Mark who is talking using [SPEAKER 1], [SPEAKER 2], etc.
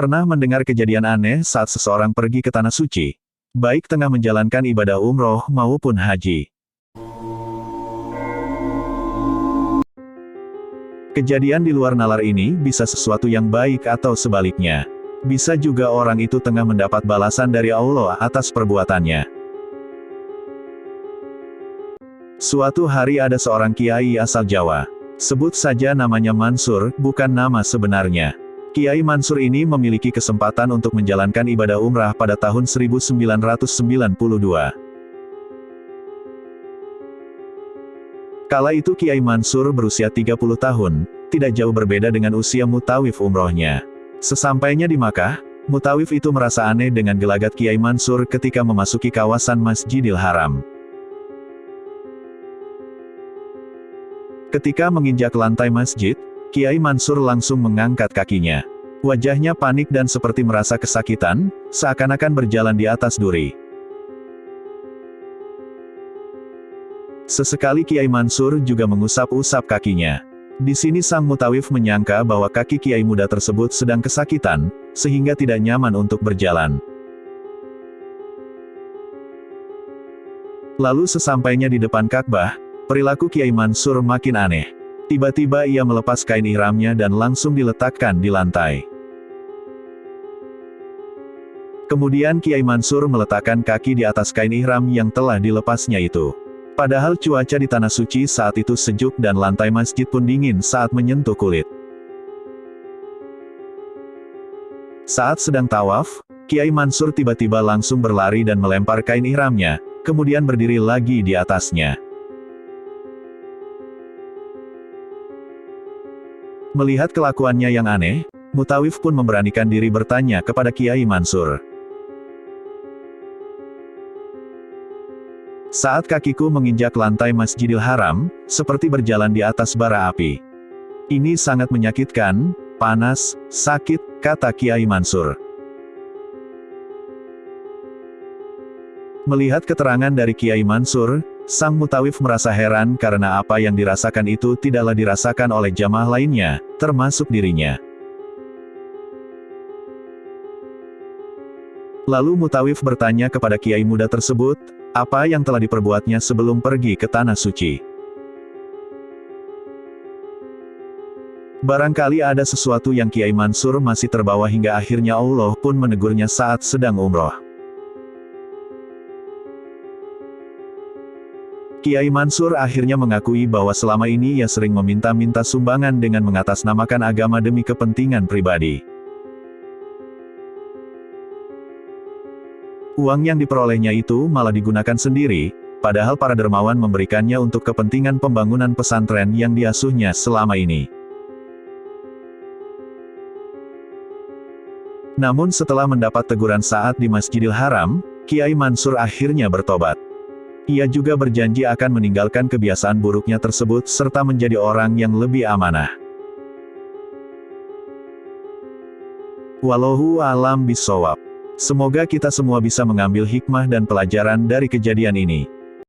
[SPEAKER 1] Pernah mendengar kejadian aneh saat seseorang pergi ke Tanah Suci? Baik tengah menjalankan ibadah umroh maupun haji. Kejadian di luar nalar ini bisa sesuatu yang baik atau sebaliknya. Bisa juga orang itu tengah mendapat balasan dari Allah atas perbuatannya. Suatu hari ada seorang kiai asal Jawa. Sebut saja namanya Mansur, bukan nama sebenarnya. Kiai Mansur ini memiliki kesempatan untuk menjalankan ibadah umrah pada tahun 1992. Kala itu Kiai Mansur berusia 30 tahun, tidak jauh berbeda dengan usia mutawif umrohnya. Sesampainya di Makkah, mutawif itu merasa aneh dengan gelagat Kiai Mansur ketika memasuki kawasan Masjidil Haram. Ketika menginjak lantai masjid, Kiai Mansur langsung mengangkat kakinya. Wajahnya panik dan seperti merasa kesakitan, seakan-akan berjalan di atas duri. Sesekali Kiai Mansur juga mengusap-usap kakinya. Di sini sang mutawif menyangka bahwa kaki kiai muda tersebut sedang kesakitan, sehingga tidak nyaman untuk berjalan. Lalu sesampainya di depan Ka'bah, perilaku Kiai Mansur makin aneh. Tiba-tiba ia melepas kain ihramnya dan langsung diletakkan di lantai. Kemudian Kiai Mansur meletakkan kaki di atas kain ihram yang telah dilepasnya itu. Padahal cuaca di Tanah Suci saat itu sejuk dan lantai masjid pun dingin saat menyentuh kulit. Saat sedang tawaf, Kiai Mansur tiba-tiba langsung berlari dan melempar kain ihramnya, kemudian berdiri lagi di atasnya. Melihat kelakuannya yang aneh, mutawif pun memberanikan diri bertanya kepada Kiai Mansur. Saat kakiku menginjak lantai Masjidil Haram, seperti berjalan di atas bara api. Ini sangat menyakitkan, panas, sakit, kata Kiai Mansur. Melihat keterangan dari Kiai Mansur, sang mutawif merasa heran karena apa yang dirasakan itu tidaklah dirasakan oleh jamaah lainnya, termasuk dirinya. Lalu mutawif bertanya kepada kiai muda tersebut, apa yang telah diperbuatnya sebelum pergi ke Tanah Suci. Barangkali ada sesuatu yang Kiai Mansur masih terbawa hingga akhirnya Allah pun menegurnya saat sedang umroh. Kiai Mansur akhirnya mengakui bahwa selama ini ia sering meminta-minta sumbangan dengan mengatasnamakan agama demi kepentingan pribadi. Uang yang diperolehnya itu malah digunakan sendiri, padahal para dermawan memberikannya untuk kepentingan pembangunan pesantren yang diasuhnya selama ini. Namun setelah mendapat teguran saat di Masjidil Haram, Kiai Mansur akhirnya bertobat. Ia juga berjanji akan meninggalkan kebiasaan buruknya tersebut serta menjadi orang yang lebih amanah. Wallahu a'lam bishawab. Semoga kita semua bisa mengambil hikmah dan pelajaran dari kejadian ini.